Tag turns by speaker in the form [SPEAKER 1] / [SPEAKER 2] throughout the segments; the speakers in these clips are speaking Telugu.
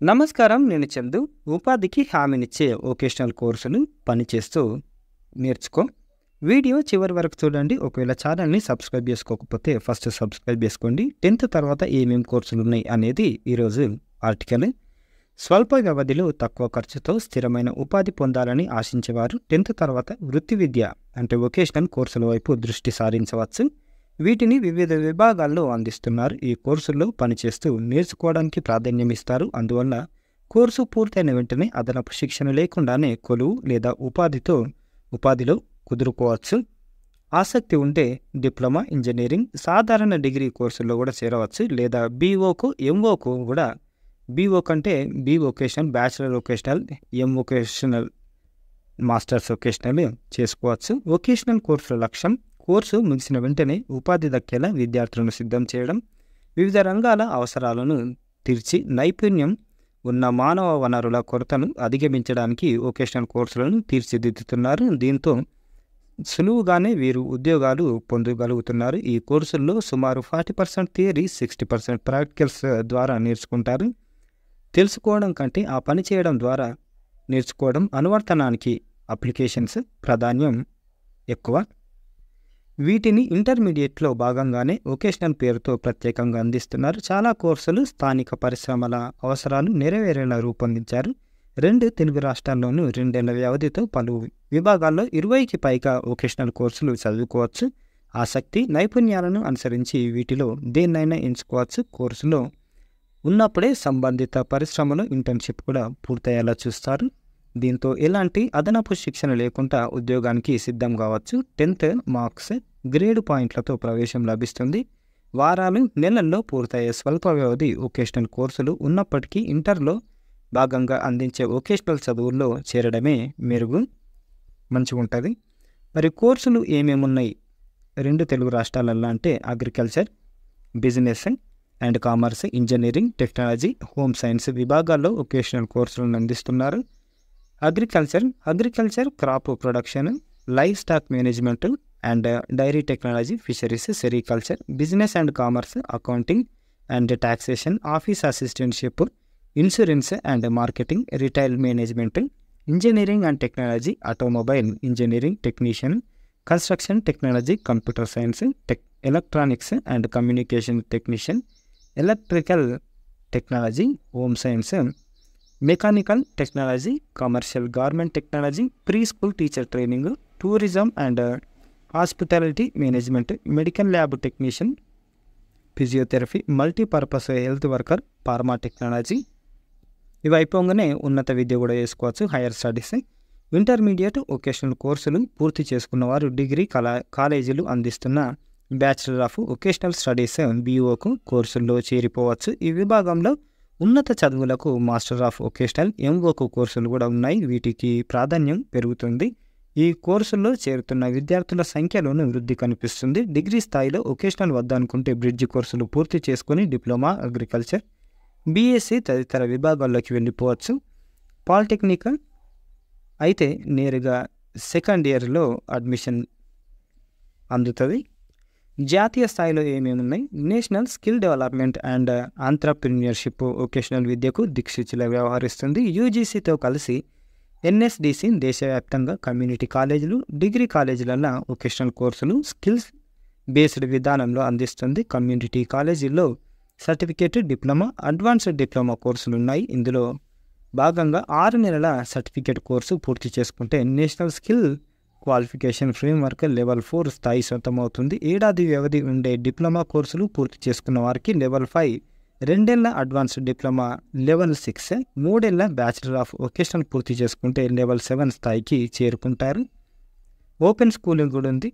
[SPEAKER 1] నమస్కారం. నేను చందు. ఉపాధికి హామీనిచ్చే వొకేషనల్ కోర్సులు పనిచేస్తూ నేర్చుకో. వీడియో చివరి వరకు చూడండి. ఒకవేళ ఛానల్‌ని సబ్స్క్రైబ్ చేసుకోకపోతే ఫస్ట్ సబ్స్క్రైబ్ చేసుకోండి. 10th తర్వాత ఏమేం కోర్సులున్నాయి అనేది ఈరోజు ఆర్టికల్. స్వల్ప వ్యవధిలో తక్కువ ఖర్చుతో స్థిరమైన ఉపాధి పొందాలని ఆశించేవారు 10th తర్వాత వృత్తి విద్య అంటే వొకేషనల్ కోర్సుల వైపు దృష్టి సారించవచ్చు. వీటిని వివిధ విభాగాల్లో అందిస్తున్నారు. ఈ కోర్సుల్లో పనిచేస్తూ నేర్చుకోవడానికి ప్రాధాన్యం ఇస్తారు. అందువల్ల కోర్సు పూర్తయిన వెంటనే అదనపు శిక్షణ లేకుండానే కొలువు లేదా ఉపాధిలో కుదురుకోవచ్చు. ఆసక్తి ఉంటే డిప్లొమా ఇంజనీరింగ్ సాధారణ డిగ్రీ కోర్సుల్లో కూడా చేరవచ్చు. లేదా బీఓకు ఎంఓకు కూడా బీఓ కంటే B vocational bachelor vocational M vocational masters vocational చేసుకోవచ్చు. వొకేషనల్ కోర్సుల లక్ష్యం కోర్సు ముగిసిన వెంటనే ఉపాధి దక్కేలా విద్యార్థులను సిద్ధం చేయడం, వివిధ రంగాల అవసరాలను తీర్చి నైపుణ్యం ఉన్న మానవ వనరుల కొరతను అధిగమించడానికి వొకేషనల్ కోర్సులను తీర్చిదిద్దుతున్నారు. దీంతో సులువుగానే వీరు ఉద్యోగాలు పొందగలుగుతున్నారు. ఈ కోర్సుల్లో సుమారు 40% థియరీ, 60% ప్రాక్టికల్స్ ద్వారా నేర్చుకుంటారు. తెలుసుకోవడం కంటే ఆ పని చేయడం ద్వారా నేర్చుకోవడం, అనువర్తనానికి అప్లికేషన్స్ ప్రాధాన్యం ఎక్కువ. వీటిని ఇంటర్మీడియట్లో భాగంగానే వొకేషనల్ పేరుతో ప్రత్యేకంగా అందిస్తున్నారు. చాలా కోర్సులు స్థానిక పరిశ్రమల అవసరాలు నెరవేరేలా రూపొందించారు. 2 తెలుగు రాష్ట్రాల్లోనూ 2 ఏళ్ల వ్యవధితో పలు విభాగాల్లో 20కి పైగా వొకేషనల్ కోర్సులు చదువుకోవచ్చు. ఆసక్తి, నైపుణ్యాలను అనుసరించి వీటిలో దేన్నైనా ఎంచుకోవచ్చు. కోర్సులో ఉన్నప్పుడే సంబంధిత పరిశ్రమలో ఇంటర్న్షిప్ కూడా పూర్తయ్యేలా చూస్తారు. దీంతో ఎలాంటి అదనపు శిక్షణ లేకుండా ఉద్యోగానికి సిద్ధం కావచ్చు. 10th మార్క్స్ గ్రేడ్ పాయింట్లతో ప్రవేశం లభిస్తుంది. వారాలు, నెలల్లో పూర్తయ్యే స్వల్ప వ్యవధి వొకేషనల్ కోర్సులు ఉన్నప్పటికీ ఇంటర్లో భాగంగా అందించే వొకేషనల్ చదువుల్లో చేరడమే మంచిగా ఉంటుంది. మరి కోర్సులు ఏమేమి ఉన్నాయి 2 తెలుగు రాష్ట్రాలలో అంటే agriculture, business and commerce, engineering, technology, home science విభాగాల్లో వొకేషనల్ కోర్సులను అందిస్తున్నారు. Agriculture crop production, livestock management and dairy technology, fisheries, sericulture. Business and commerce, accounting and taxation, office assistantship, insurance and marketing, retail management. Engineering and technology, automobile engineering technician, construction technology, computer science, electronics and communication technician, electrical technology, home science, mechanical technology, commercial garment technology, preschool teacher training, tourism and hospitality management, medical lab technician, physiotherapy, multipurpose health worker, pharma technology. ఇవి అయిపోగానే ఉన్నత విద్య కూడా చేసుకోవచ్చు. హైయర్ స్టడీస్, ఇంటర్మీడియట్ వొకేషనల్ కోర్సులు పూర్తి చేసుకున్న వారు డిగ్రీ కాలేజీలు అందిస్తున్న బ్యాచిలర్ ఆఫ్ వొకేషనల్ స్టడీస్ బీఓకు కోర్సుల్లో చేరిపోవచ్చు. ఈ విభాగంలో ఉన్నత చదువులకు మాస్టర్ ఆఫ్ వొకేషనల్ ఎంఓకు కోర్సులు కూడా ఉన్నాయి. వీటికి ప్రాధాన్యం పెరుగుతుంది. ఈ కోర్సుల్లో చేరుతున్న విద్యార్థుల సంఖ్యలోనూ వృద్ధి కనిపిస్తుంది. డిగ్రీ స్థాయిలో వొకేషనల్ వద్ద అనుకుంటే బ్రిడ్జ్ కోర్సులు పూర్తి చేసుకుని డిప్లొమా, అగ్రికల్చర్, బీఎస్సీ తదితర విభాగాల్లోకి వెళ్ళిపోవచ్చు. పాలిటెక్నికల్ అయితే నేరుగా సెకండ్ ఇయర్లో అడ్మిషన్ అందుతుంది. జాతీయ స్థాయిలో ఏమేమి ఉన్నాయి? National skill development and entrepreneurship vocational విద్యకు దిక్సూచిలా వ్యవహరిస్తుంది. యూజీసీతో కలిసి ఎన్ఎస్డిసి దేశవ్యాప్తంగా కమ్యూనిటీ కాలేజీలు, డిగ్రీ కాలేజీలలో వొకేషనల్ కోర్సులు స్కిల్స్ బేస్డ్ విధానంలో అందిస్తుంది. కమ్యూనిటీ కాలేజీల్లో సర్టిఫికేట్, డిప్లొమా, అడ్వాన్స్డ్ డిప్లొమా కోర్సులు ఉన్నాయి. ఇందులో భాగంగా 6 నెలల సర్టిఫికేట్ కోర్సు పూర్తి చేసుకుంటే national skill qualification framework level 4 స్థాయి సొంతమవుతుంది. ఏడాది వ్యవధి ఉండే డిప్లొమా కోర్సులు పూర్తి చేసుకున్న వారికి లెవెల్ 5, 2 ఏళ్ల అడ్వాన్స్డ్ డిప్లొమా లెవెల్ 6, 3 ఏళ్ల బ్యాచిలర్ ఆఫ్ వొకేషనల్ పూర్తి చేసుకుంటే లెవెల్ 7 స్థాయికి చేరుకుంటారు. ఓపెన్ స్కూలింగ్ కూడా ఉంది.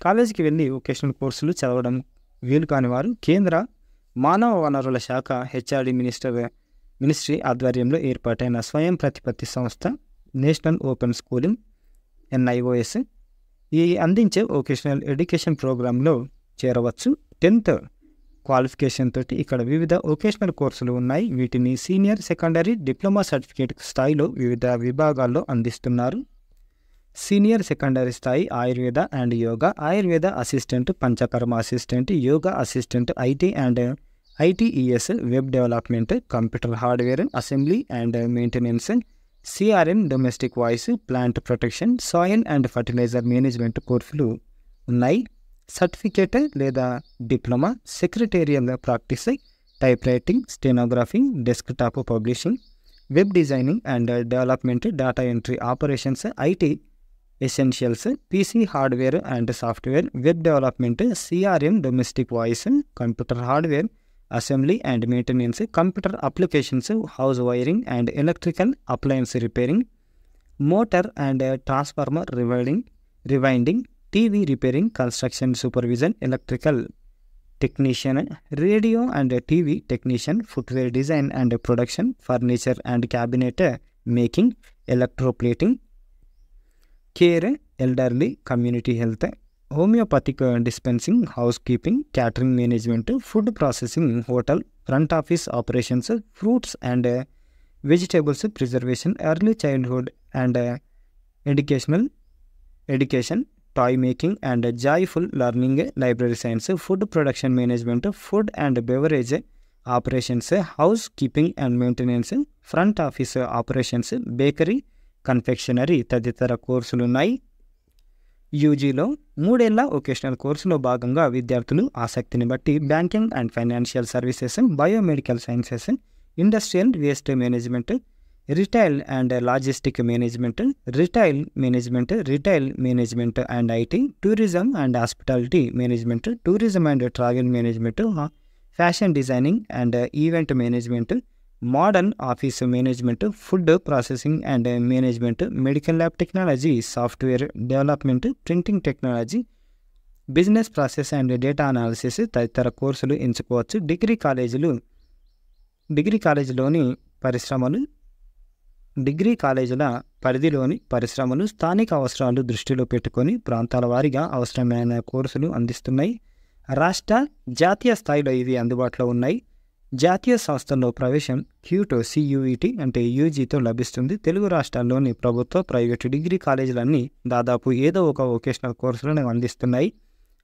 [SPEAKER 1] కాలేజీకి వెళ్ళి వొకేషనల్ కోర్సులు చదవడం వీలు కాని వారు కేంద్ర మానవ వనరుల శాఖ హెచ్ఆర్డి మినిస్ట్రీ ఆధ్వర్యంలో ఏర్పాటైన స్వయం ప్రతిపత్తి సంస్థ నేషనల్ ఓపెన్ స్కూలింగ్ NIOS ఈ అందించే వొకేషనల్ ఎడ్యుకేషన్ ప్రోగ్రాంలో చేరవచ్చు. 10th క్వాలిఫికేషన్ తోటి ఇక్కడ వివిధ వొకేషనల్ కోర్సులు ఉన్నాయి. వీటిని సీనియర్ సెకండరీ డిప్లొమా సర్టిఫికేట్ స్థాయిలో వివిధ విభాగాల్లో అందిస్తున్నారు. సీనియర్ సెకండరీ స్థాయి Ayurveda and yoga, Ayurveda assistant, Panchakarma assistant, yoga assistant, IT and ITES web development, computer hardware assembly and maintenance, CRM domestic voice, plant protection, soil and fertilizer management కోర్సులు ఉన్నాయి. సర్టిఫికేట్ లేదా diploma secretarial practice, type writing, stenography, desktop publishing, web designing and development, data entry operations, IT essentials, PC hardware and software, web development, CRM domestic voice, computer hardware assembly and maintenance, computer applications, house wiring and electrical appliance repairing, motor and transformer rewinding, TV repairing, construction supervision, electrical technician, radio and TV technician, footwear design and production, furniture and cabinet making, electroplating, care, elderly, community health, homeopathic dispensing, house keeping, catering management, food processing, hotel, front office operations, fruits and vegetables preservation, early childhood and education, toy making and joyful learning, library science, food production management, food and beverage operations, house keeping and maintenance, front office operations, bakery, confectionery తదితర కోర్సులున్నాయి. యూజీలో 3 ఏళ్ల వొకేషనల్ కోర్సులో భాగంగా విద్యార్థులు ఆసక్తిని బట్టి banking and financial services, biomedical sciences, industrial waste management, retail and logistic management, retail management and IT, tourism and hospitality management, tourism and travel management, fashion designing and event management, modern office management, food processing and management, medical lab technology, software development, printing technology, business process and data analysis తదితర కోర్సులు ఎంచుకోవచ్చు. డిగ్రీ కాలేజీల పరిధిలోని పరిశ్రమలు స్థానిక అవసరాలు దృష్టిలో పెట్టుకొని ప్రాంతాల వారీగా అవసరమైన కోర్సులు అందిస్తున్నాయి. జాతీయ స్థాయిలో ఇవి అందుబాటులో ఉన్నాయి. జాతీయ సంస్థల్లో ప్రవేశం క్యూటో CUET అంటే UGతో లభిస్తుంది. తెలుగు రాష్ట్రాల్లోని ప్రభుత్వ, ప్రైవేటు డిగ్రీ కాలేజీలన్నీ దాదాపు ఏదో ఒక వొకేషనల్ కోర్సులను అందిస్తున్నాయి.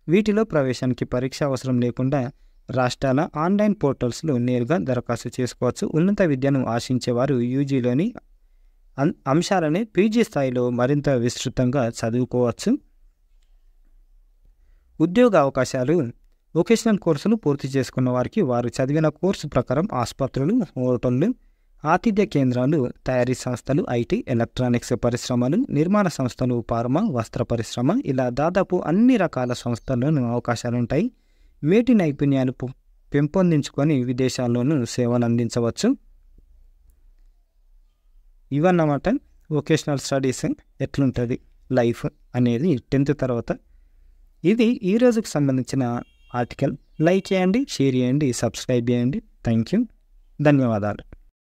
[SPEAKER 1] వీటిలో ప్రవేశానికి పరీక్ష అవసరం లేకుండా రాష్ట్రాల ఆన్లైన్ పోర్టల్స్లో నేరుగా దరఖాస్తు చేసుకోవచ్చు. ఉన్నత విద్యను ఆశించేవారు UGలోని అంశాలని PG స్థాయిలో మరింత విస్తృతంగా చదువుకోవచ్చు. ఉద్యోగ అవకాశాలు. వొకేషనల్ కోర్సులు పూర్తి చేసుకున్న వారికి వారు చదివిన కోర్సు ప్రకారం ఆసుపత్రులు, హోటళ్లు, ఆతిథ్య కేంద్రాలు, తయారీ సంస్థలు, IT, ఎలక్ట్రానిక్స్ పరిశ్రమలు, నిర్మాణ సంస్థలు, ఫార్మా, వస్త్ర పరిశ్రమ ఇలా దాదాపు అన్ని రకాల సంస్థల్లోనూ అవకాశాలుంటాయి. మేటి నైపుణ్యాలు పెంపొందించుకొని విదేశాల్లోనూ సేవలు అందించవచ్చు. ఇవన్నమాట వొకేషనల్ స్టడీస్ ఎట్లుంటుంది లైఫ్ అనేది 10th తర్వాత. ఇది ఈ రోజుకు సంబంధించిన ఆర్టికల్. లైక్ చేయండి, షేర్ చేయండి, సబ్స్క్రైబ్ చేయండి. థ్యాంక్ యూ, ధన్యవాదాలు.